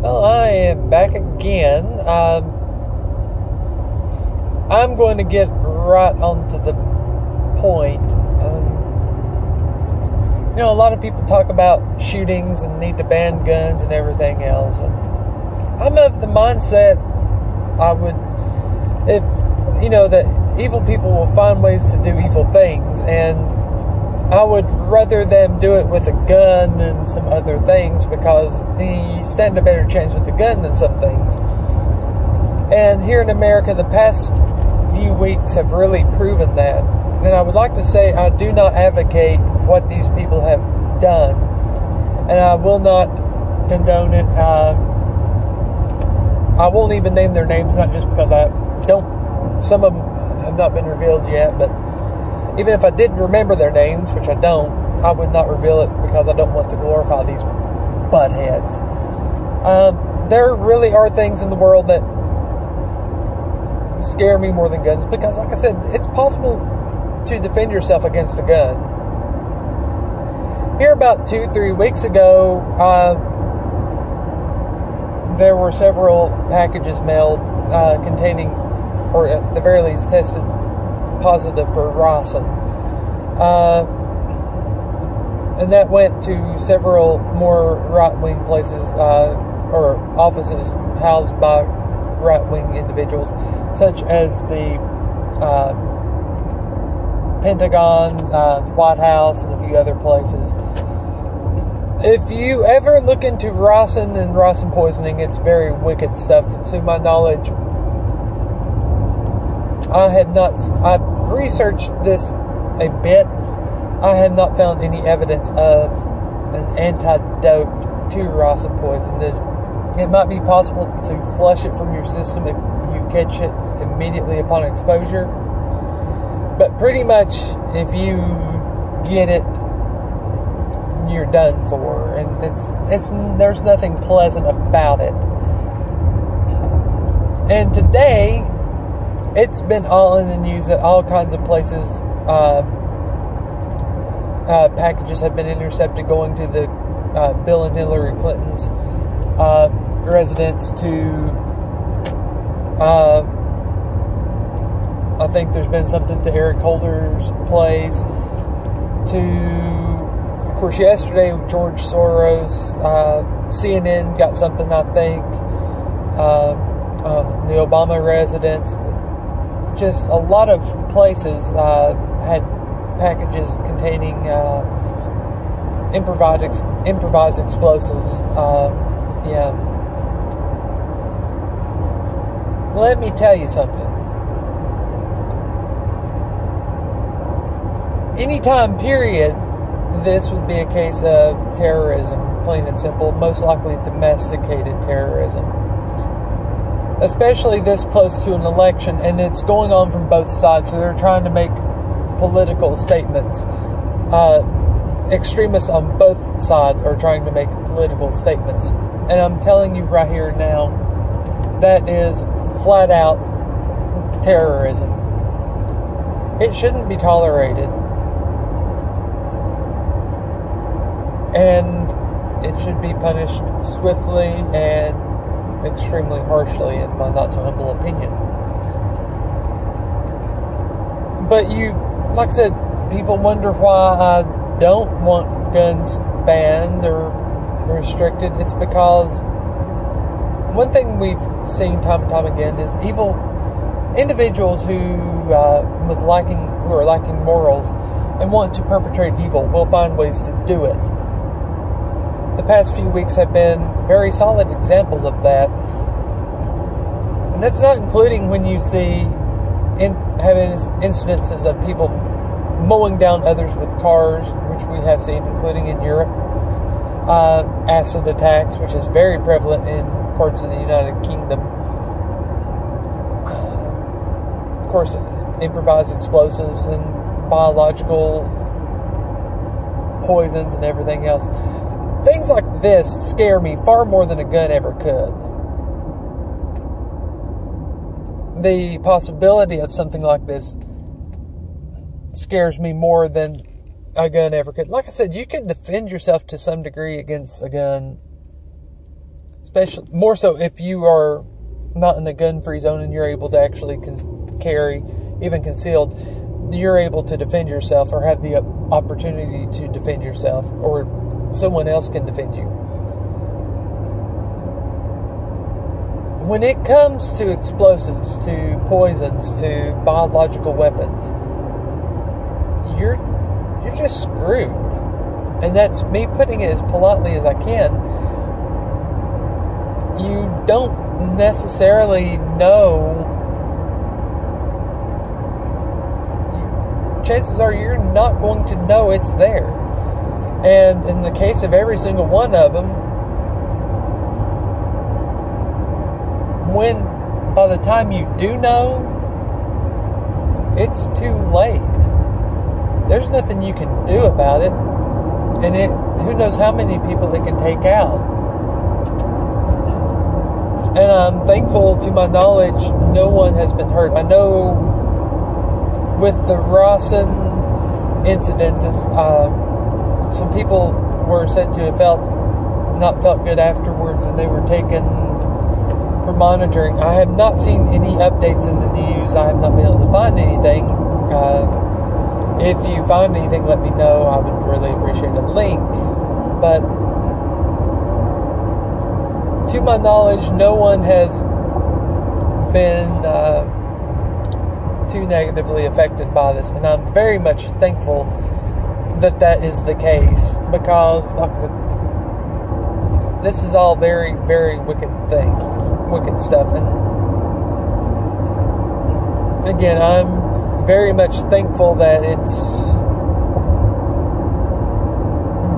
Well, I am back again. I'm going to get right onto the point. A lot of people talk about shootings and need to ban guns and everything else. And I'm of the mindset that evil people will find ways to do evil things, and I would rather them do it with a gun than some other things, because you stand a better chance with a gun than some things. And here in America, the past few weeks have really proven that. And I would like to say I do not advocate what these people have done, and I will not condone it. I won't even name their names, not just because I don't. Some of them have not been revealed yet, but even if I didn't remember their names, which I don't, I would not reveal it because I don't want to glorify these buttheads. There really are things in the world that scare me more than guns, because, like I said, it's possible to defend yourself against a gun. Here about 2-3 weeks ago, there were several packages mailed containing, or at the very least tested positive for ricin. And that went to several more right-wing places, or offices housed by right-wing individuals, such as the Pentagon, the White House, and a few other places. If you ever look into ricin and ricin poisoning, it's very wicked stuff. To my knowledge, I've researched this a bit. I have not found any evidence of an antidote to ricin poison. It might be possible to flush it from your system if you catch it immediately upon exposure. But pretty much, if you get it, you're done for. And there's nothing pleasant about it. And today, it's been all in the news at all kinds of places. Packages have been intercepted going to the Bill and Hillary Clinton's residence, to I think there's been something to Eric Holder's place, to, of course, yesterday George Soros. CNN got something, I think. The Obama residence. Just a lot of places had packages containing improvised explosives. Let me tell you something. Anytime period, this would be a case of terrorism, plain and simple. Most likely domesticated terrorism. Especially this close to an election, and it's going on from both sides, so they're trying to make political statements. Extremists on both sides are trying to make political statements. And I'm telling you right here now, that is flat out terrorism. It shouldn't be tolerated. And it should be punished swiftly and extremely harshly, in my not so humble opinion. But like I said, people wonder why I don't want guns banned or restricted. It's because one thing we've seen time and time again is evil individuals who are lacking morals and want to perpetrate evil will find ways to do it. The past few weeks have been very solid examples of that. And that's not including when you see having incidences of people mowing down others with cars, which we have seen, including in Europe. Acid attacks, which is very prevalent in parts of the United Kingdom. Of course, improvised explosives and biological poisons and everything else. Things like this scare me far more than a gun ever could. The possibility of something like this scares me more than a gun ever could. Like I said, you can defend yourself to some degree against a gun, especially more so if you are not in a gun-free zone and you're able to actually carry, even concealed, you're able to defend yourself or have the opportunity to defend yourself, or someone else can defend you. When it comes to explosives, to poisons, to biological weapons, you're just screwed. And that's me putting it as politely as I can. You don't necessarily know. Chances are you're not going to know it's there. And in the case of every single one of them, by the time you do know, it's too late. There's nothing you can do about it. And who knows how many people it can take out. And I'm thankful, to my knowledge, no one has been hurt. I know with the ricin incidences, some people were said to have not felt good afterwards, and they were taken for monitoring. I have not seen any updates in the news. I have not been able to find anything. If you find anything, let me know. I would really appreciate a link. But to my knowledge, no one has been too negatively affected by this, and I'm very much thankful that that is the case, because, like I said, this is all very, very wicked stuff. And again, I'm very much thankful that it's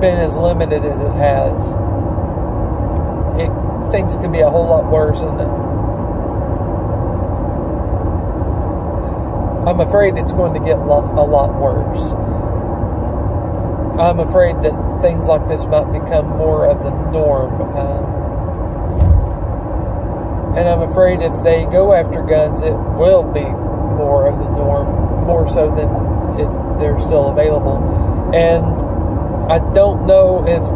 been as limited as it has. Things could be a whole lot worse, and I'm afraid it's going to get a lot worse. I'm afraid that things like this might become more of the norm. And I'm afraid if they go after guns, it will be more of the norm, more so than if they're still available. And I don't know if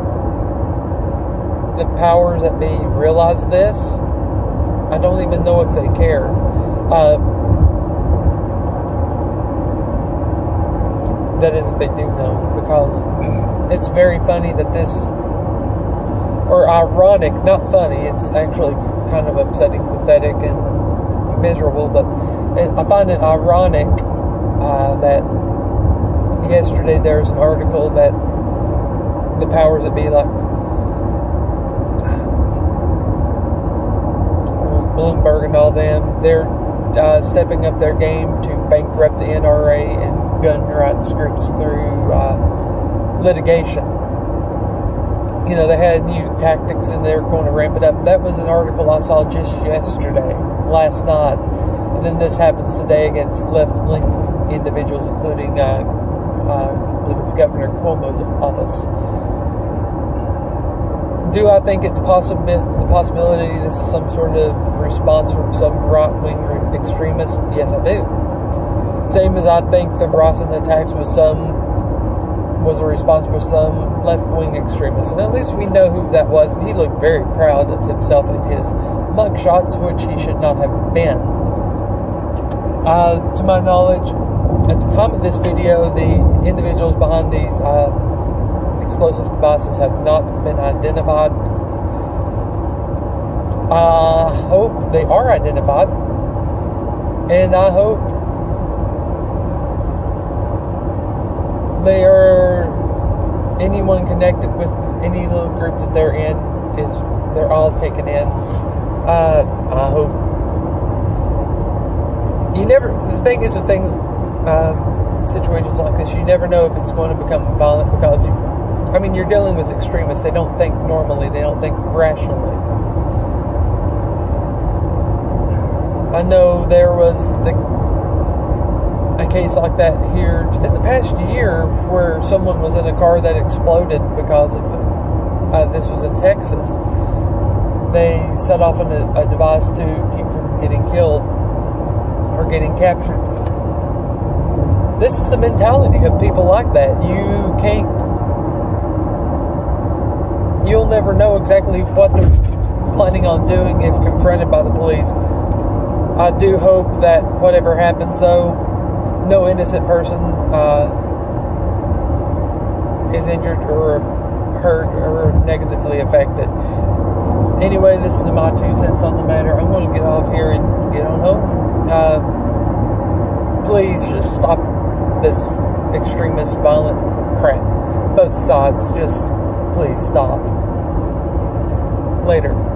the powers that be realize this. I don't even know if they care. That is, if they do know, because it's very funny that this, or ironic, not funny, it's actually kind of upsetting, pathetic, and miserable, but I find it ironic that yesterday there was an article that the powers that be, like Bloomberg and all them, they're stepping up their game to bankrupt the NRA and gun rights groups through litigation. You know, they had new tactics and they're going to ramp it up. That was an article I saw just yesterday, last night. And then this happens today against left-wing individuals, including, I believe it's Governor Cuomo's office. Do I think it's the possibility this is some sort of response from some right-wing extremist? Yes, I do. Same as I think the ricin attacks was a response for some left-wing extremists. And at least we know who that was. And he looked very proud of himself in his mugshots, which he should not have been. To my knowledge, at the time of this video, the individuals behind these explosive devices have not been identified. I hope they are identified, and I hope they are anyone connected with any little group that they're in, they're all taken in. I hope. The thing is with things, situations like this, you never know if it's going to become violent, because you're dealing with extremists. They don't think normally. They don't think rationally. I know there was a case like that here in the past year where someone was in a car that exploded because of it. This was in Texas. They set off a device to keep from getting killed or getting captured. This is the mentality of people like that. You'll never know exactly what the planning on doing if confronted by the police. I do hope that whatever happens, though, no innocent person is injured or hurt or negatively affected. Anyway, this is my 2 cents on the matter. I'm going to get off here and get on home. Please just stop this extremist, violent crap. Both sides, just please stop. Later.